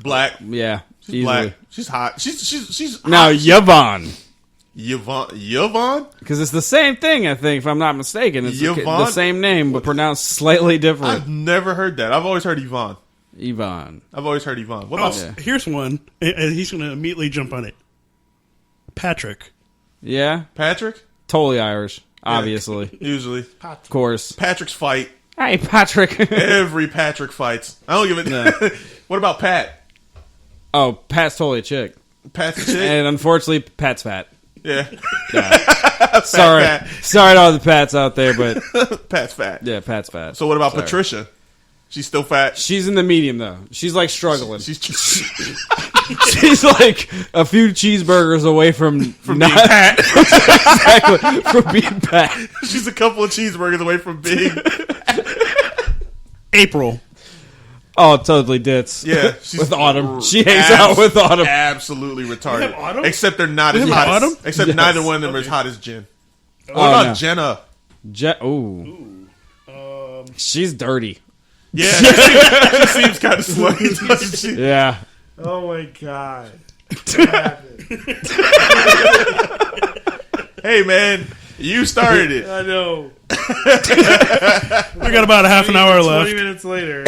Black. Yeah. She's easily. black. She's hot. She's Now, hot. Yvonne. Yvonne? Because it's the same thing, I think, if I'm not mistaken. It's the same name, but pronounced slightly different. I've never heard that. I've always heard Yvonne. Yvonne. I've always heard Yvonne. What about... Here's one, and he's going to immediately jump on it. Patrick. Yeah? Patrick? Totally Irish, obviously. Usually. Of course. Patrick's fight. Hey, Patrick. Every Patrick fights. I don't give it... No. What about Pat? Oh, Pat's totally a chick. Pat's a chick? And unfortunately, Pat's fat. Yeah. Sorry to all the Pats out there, but... Pat's fat. Yeah, Pat's fat. So what about Patricia? She's still fat? She's in the medium, though. She's, like, struggling. She's like a few cheeseburgers away from being fat. Exactly. From being fat. She's a couple of cheeseburgers away from being... April. Oh, totally ditz. Yeah. She's with Autumn. She hangs out with Autumn. Absolutely retarded. Autumn? Except they're not as hot. Autumn? Except neither one of them are as hot as Jen. What about Jenna? Ooh. She's dirty. Yeah. She seems kind of slutty, doesn't she? Yeah. Oh, my God. Hey, man. You started it. I know. We got about a half an hour left. 20 minutes later.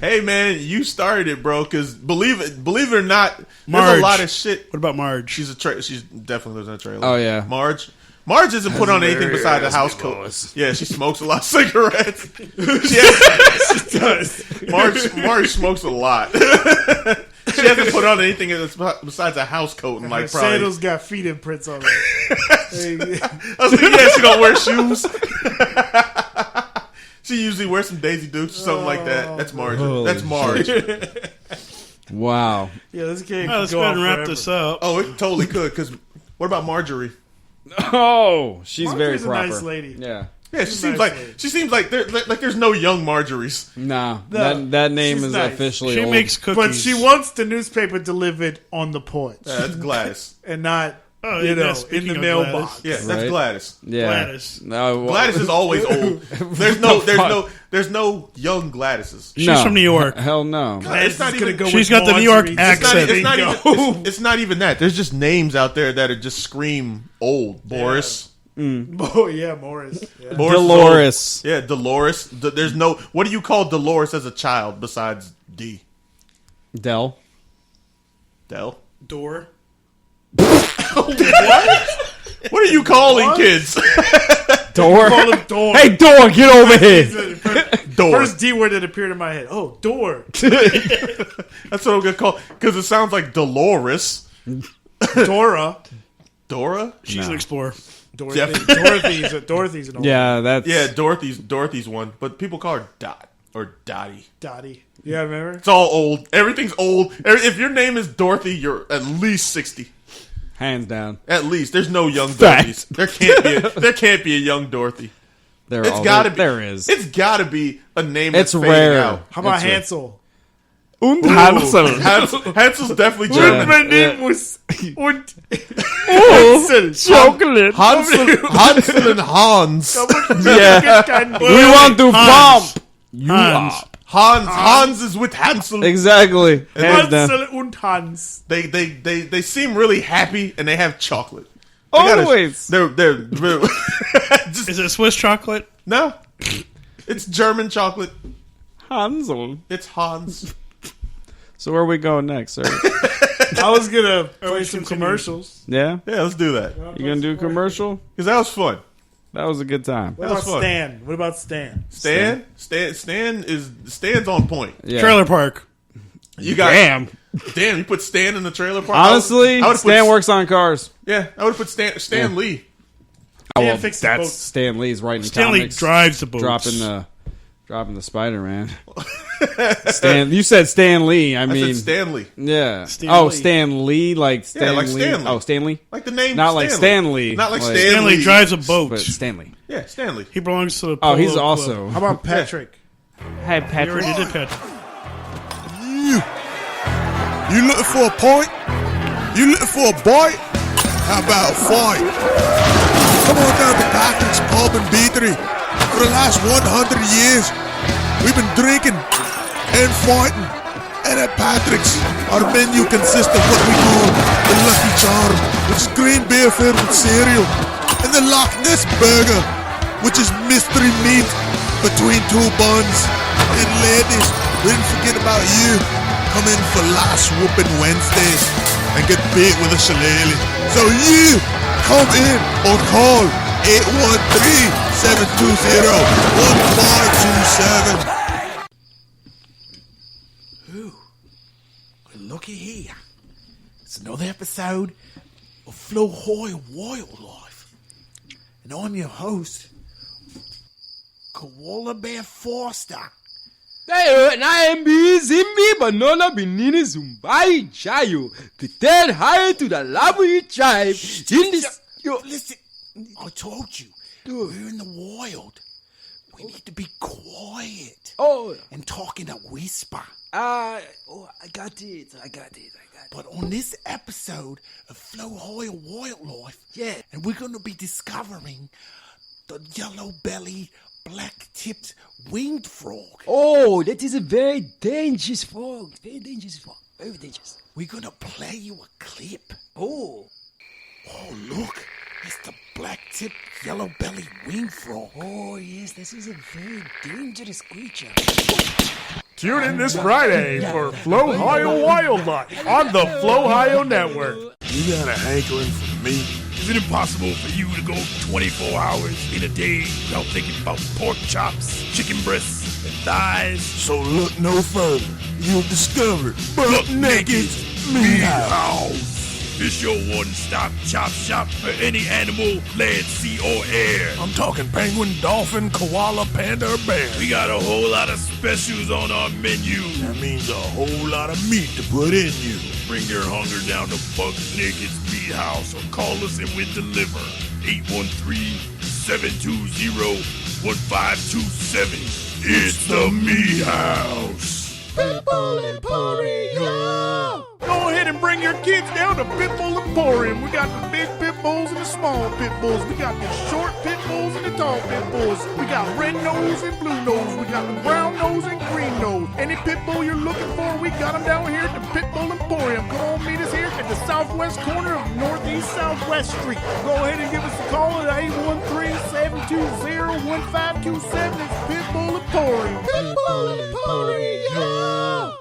Hey, man. You started it, bro. Because believe it or not, Marge. there's a lot of shit. What about Marge? She's definitely lives in a trailer. Oh, yeah. Marge isn't put on anything besides a house coat. Yeah, she smokes a lot of cigarettes. She does. Marge smokes a lot. She hasn't put on anything besides a house coat and like probably. Sandals got feet imprints on them. I was like, yeah, she don't wear shoes. She usually wears some Daisy Dukes or something like that. That's Marge. That's Marge. Wow. Yeah, this game. Let's go ahead and wrap this up. Oh, it totally could. Because what about Marjorie? Oh, she's Marjorie's very proper. a nice lady. Yeah. Yeah, she seems like there's no young Marjories. Nah, that name she's is nice. officially She old. makes cookies. But she wants the newspaper delivered on the porch. That's Gladys. And not, yeah, in speaking the of mailbox. Yeah, that's Right? Gladys. Yeah. Gladys. No, Gladys is always old. There's no young Gladyses. She's from New York. Hell no. It's not even. She's got the New York accent. It's not even that. There's just names out there that are just scream old. Boris. Oh, yeah, Morris. Yeah. Dolores. Yeah, Dolores. There's no. What do you call Dolores as a child besides D? Del. Door. What are you calling kids? Door. Call him Door. Hey, Door, get over here. Door. First D word that appeared in my head. Oh, Door. That's what I'm gonna call because it sounds like Dolores. Dora. Dora. She's an explorer. Dorothy's an old Yeah, that's... Yeah, Dorothy's one, but people call her Dot or Dottie. Dottie. Yeah, remember? It's all old. Everything's old. If your name is Dorothy, you're at least 60. Hands down. At least. There's no young Dorothy's. There can't be a young Dorothy. There It's gotta be. There is. It's gotta be a name that's It's fading rare. out. How about That's right. Hansel? Und Hansel. Hansel's definitely Yeah. German. My name was... Und... Oh, chocolate. Hansel and Hans. Yeah. We want to Hans. bump. You Hans. up. Hans is with Hansel. Exactly. Hands down. Hansel und Hans. They seem really happy and they have chocolate. Always. They're Is it Swiss chocolate? no. It's German chocolate. Hansel. It's Hans. So where are we going next, sir? I was going to play some continue. commercials. Yeah? Yeah, let's do that. You gonna do a commercial? Because that was fun. That was a good time. What That about was fun. Stan? What about Stan? Stan's on point. Yeah. Trailer park. You got Damn. you put Stan in the trailer park. Honestly, I would've Stan put, works on cars. Yeah, I would have put Stan Lee. Oh, well, fix the that's boats. Stan Lee's writing Stanley comics. drives the boats. Dropping the Spider-Man. Stan, you said Stan Lee. I I mean, said Stanley, yeah. Stan Lee. Stan Lee, like Stan Yeah, like Lee. Stanley. Oh, Stanley. like the name. Not like Stanley. Not like Like- Stanley. Stanley drives a boat. But Stanley. Yeah, Stanley. He belongs to the Oh, Polo he's Club. also. How about Patrick? Hey, You Patrick. already did Patrick. You looking for a point? You looking for a bite? How about a fight? Come on down to Patrick's Pub and Beatery. For the last 100 years, we've been drinking and fighting. And at Patrick's, Our menu consists of what we call the Lucky Charm, which is green beer filled with cereal, and the Loch Ness Burger, which is mystery meat between two buns. And ladies, we didn't forget about you. Come in for last whooping Wednesdays and get big with a shillelagh. So you come in or call 813-720-1527. Ooh, looky here. It's another episode of Flow High Wildlife. And I'm your host, Koala Bear Forster. Na MB Zimbi Banana Binini Zumbai Chayo. The third higher to the Labu tribe. In this. Listen, I told you, we're in the wild. We need to be quiet. Oh. And talk in a whisper. I got it. But on this episode of Flow High Wildlife, and we're going to be discovering the yellow-bellied, black-tipped winged frog. Oh, that is a very dangerous frog. Very dangerous. We're going to play you a clip. Oh, look. It's the black-tipped, yellow-bellied winged frog. Oh, yes, this is a very dangerous creature. Tune in this Friday for Flow High Wildlife on the Flow High Network. You got a hankering for me? Is it impossible for you to go 24 hours in a day without thinking about pork chops, chicken breasts, and thighs? So look no further. You'll discover Buck Naked's Meat House. It's your one-stop chop shop for any animal, land, sea, or air. I'm talking penguin, dolphin, koala, panda, or bear. We got a whole lot of specials on our menu. That means a whole lot of meat to put in you. Bring your hunger down to Buck Naked's Meat House or call us and we'll deliver. 813-720-1527. It's the Meat House. Pitbull Emporium. Go ahead and bring your kids down to Pitbull Emporium. We got the big pit bulls and the small pit bulls. We got the short pit bulls and the tall pit bulls. We got red nose and blue nose. We got the brown nose and green nose. Any pit bull you're looking for, we got them down here at the Pitbull Emporium. Come on, meet us here at the southwest corner of Northeast Southwest Street. Go ahead and give us a call at 813-720-1527. It's Pitbull Emporium. Pitbull Emporium.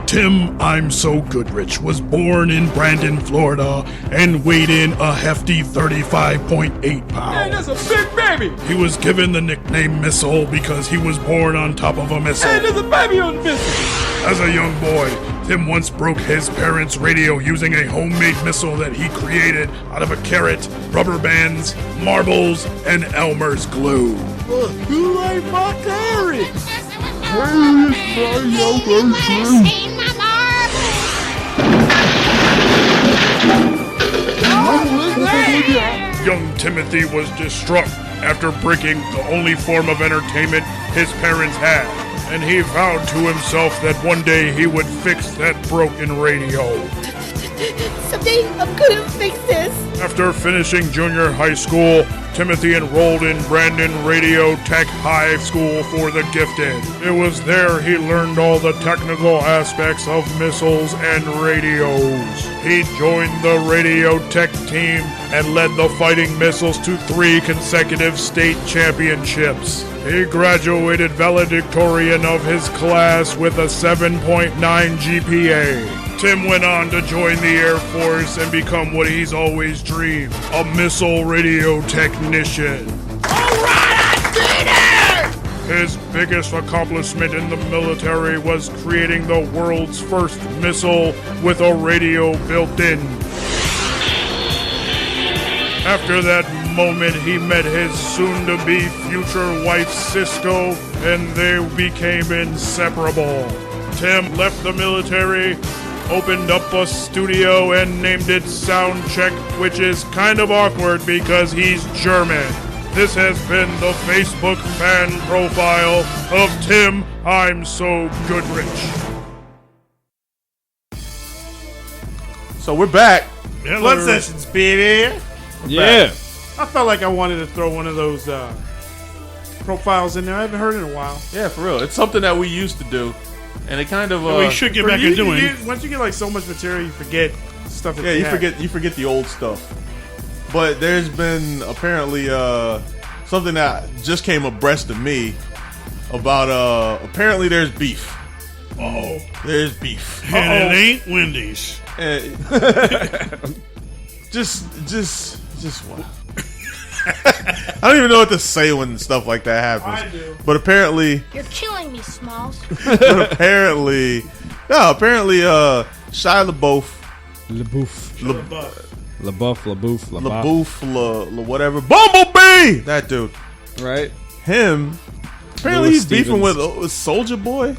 Tim I'm So Goodrich was born in Brandon, Florida, and weighed in a hefty 35.8 pounds. Hey, that's a big baby. He was given the nickname Missile because he was born on top of a missile. Hey, there's a baby on the missile. As a young boy, Tim once broke his parents' radio using a homemade missile that he created out of a carrot, rubber bands, marbles, and Elmer's glue. You like my carrot? Young Timothy was distraught after breaking the only form of entertainment his parents had, and he vowed to himself that one day he would fix that broken radio. Someday I'm gonna fix this. After finishing junior high school, Timothy enrolled in Brandon Radio Tech High School for the Gifted. It was there he learned all the technical aspects of missiles and radios. He joined the Radio Tech team and led the Fighting Missiles to 3 consecutive state championships. He graduated valedictorian of his class with a 7.9 GPA. Tim went on to join the Air Force and become what he's always dreamed, a missile radio technician. His biggest accomplishment in the military was creating the world's first missile with a radio built in. After that moment, he met his soon-to-be future wife, Cisco, and they became inseparable. Tim left the military, opened up a studio, and named it Soundcheck, which is kind of awkward because he's German. This has been the Facebook fan profile of Tim I'm So Goodrich. So we're back. Hello. Blood Sessions, baby. Yeah. I felt like I wanted to throw one of those profiles in there. I haven't heard in a while. Yeah, for real. It's something that we used to do. And it kind of we should get back into it. Once you get like so much material, you forget stuff. That you forget the old stuff. But there's been apparently something that just came abreast of me about apparently there's beef. Oh, there's beef, and it ain't Wendy's. Just wow. I don't even know what to say when stuff like that happens. I do. But apparently, You're killing me, Smalls. apparently Shia LaBeouf, whatever, Bumblebee, that dude, right? Him. Apparently, he's beefing with Soulja Boy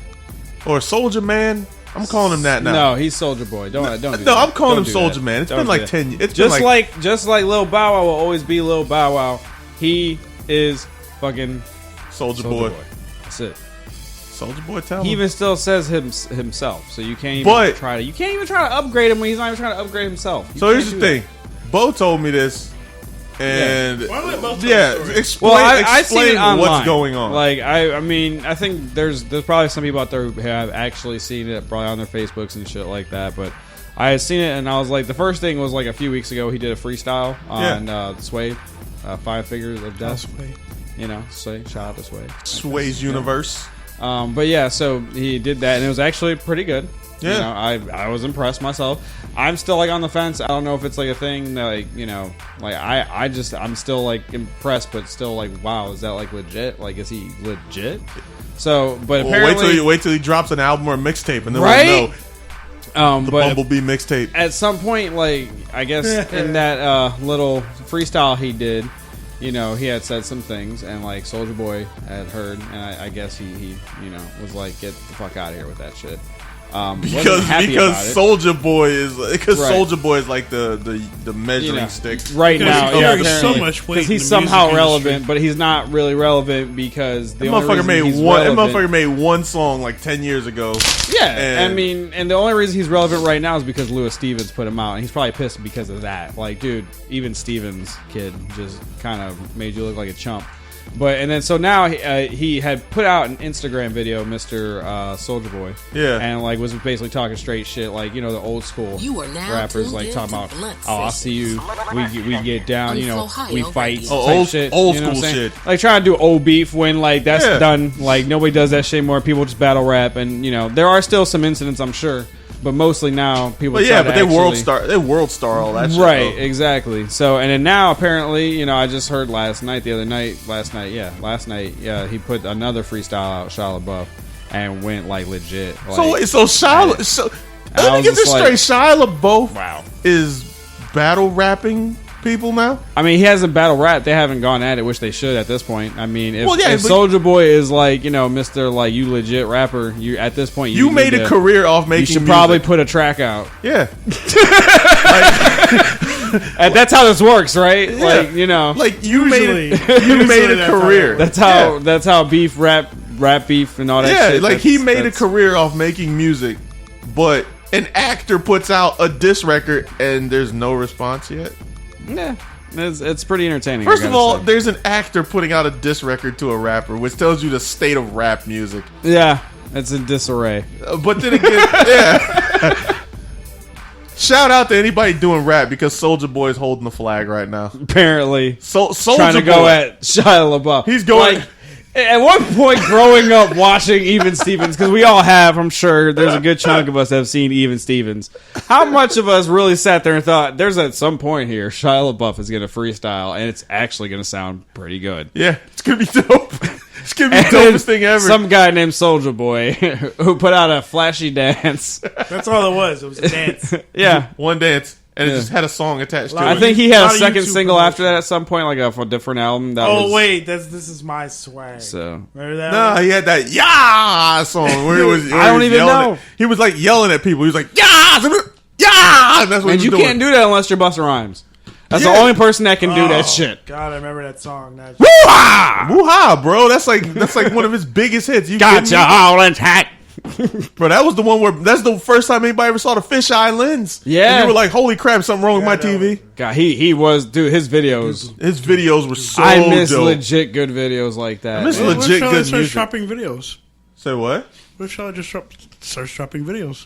or Soulja Man. I'm calling him that now. No, he's Soulja Boy. Don't do that. No, I'm calling him Don't do Soulja that. Man. It's Don't been like do 10 years. Just like Lil Bow Wow will always be Lil Bow Wow. He is fucking Soulja Boy. That's it. Soulja Boy, tell him. He even still says himself, so you can't even try to upgrade him when he's not even trying to upgrade himself. So here's the thing. Bo told me this, and explain I've seen it online. What's going on. Like I mean, I think there's probably some people out there who have actually seen it, probably on their Facebooks and shit like that. But I had seen it, and I was like, the first thing was like a few weeks ago. He did a freestyle on Sway, 5 Figures of Death. You know, Sway. Shout out to Sway. Sway's Universe. But yeah, so he did that, and it was actually pretty good. Yeah, you know, I was impressed myself. I'm still like on the fence. I don't know if it's like a thing that, like, you know, like I'm still like impressed, but still like, wow, is that like legit? Like, is he legit? So, but apparently, wait till he drops an album or a mixtape, and then right? we'll know. The Bumblebee mixtape. At some point, like, I guess in that little freestyle he did, you know, he had said some things, and like Soulja Boy had heard, and I guess he you know was like, get the fuck out of here with that shit. Because Soulja Boy is Soulja Boy is like the measuring stick right now. Yeah, so much weight because he's somehow relevant, but he's not really relevant because the motherfucker made one song like 10 years ago. Yeah, I mean, and the only reason he's relevant right now is because Louis Stevens put him out, and he's probably pissed because of that. Like, dude, even Stevens' kid just kind of made you look like a chump. But and then so now he had put out an Instagram video, Mr. Soulja Boy, and like was basically talking straight shit, like, you know, the old school rappers like talking about, I'll see you, we get down, you know, we fight, old school shit, like trying to do old beef when like that's done, like nobody does that shit anymore. People just battle rap, and you know there are still some incidents, I'm sure. But mostly now people. But yeah, but they world star all that shit. Right, exactly. So and then now apparently, you know, I just heard last night, he put another freestyle out, Shia LaBeouf, and went like legit. Like, so Shia. Let me get this straight. Shia LaBeouf is battle rapping people now. I mean, he hasn't battle rap. They haven't gone at it, which they should at this point. I mean, if Soulja Boy is like, you know, Mr. like you legit rapper, you at this point you made a career off making. You should music. probably put a track out. Yeah, and that's how this works, right? Yeah. Like, you know, like you made a career. That's how beef rap beef and all that. Yeah, shit. like he made a career off making music, but an actor puts out a diss record and there's no response yet. Yeah, it's pretty entertaining. First of all, there's an actor putting out a diss record to a rapper, which tells you the state of rap music. Yeah, it's in disarray. But then again, yeah. Shout out to anybody doing rap because Soulja Boy is holding the flag right now. Apparently, Soulja trying to Boy, go at Shia LaBeouf. He's going. Like, at one point, growing up watching Even Stevens, because we all have, I'm sure, there's a good chunk of us that have seen Even Stevens. How much of us really sat there and thought, there's at some point here, Shia LaBeouf is going to freestyle, and it's actually going to sound pretty good. Yeah, it's going to be dope. It's going to be the dopest thing ever. Some guy named Soulja Boy who put out a flashy dance. That's all it was. It was a dance. Yeah. One dance. And it just had a song attached to it. I think he had a second single after that at some point, like a different album. Wait, this is my swag. So remember that? No, he had that "Yeah" song where it was. I don't even know. He was like yelling at people. He was like "Yeah, yeah." And that's what and you doing. Can't do that unless you're Busta Rhymes. That's the only person that can do that shit. God, I remember that song. Woo-ha! Woo-ha, bro. That's like one of his biggest hits. You got you all intact. Bro, that was the one where that's the first time anybody ever saw the fisheye lens. Yeah, and you were like, "Holy crap, something wrong with my TV." God, he was, dude. His videos were so. I miss dope. legit good videos like that. I miss legit good music. Shopping videos. Say what? What if Charlotte just starts dropping videos?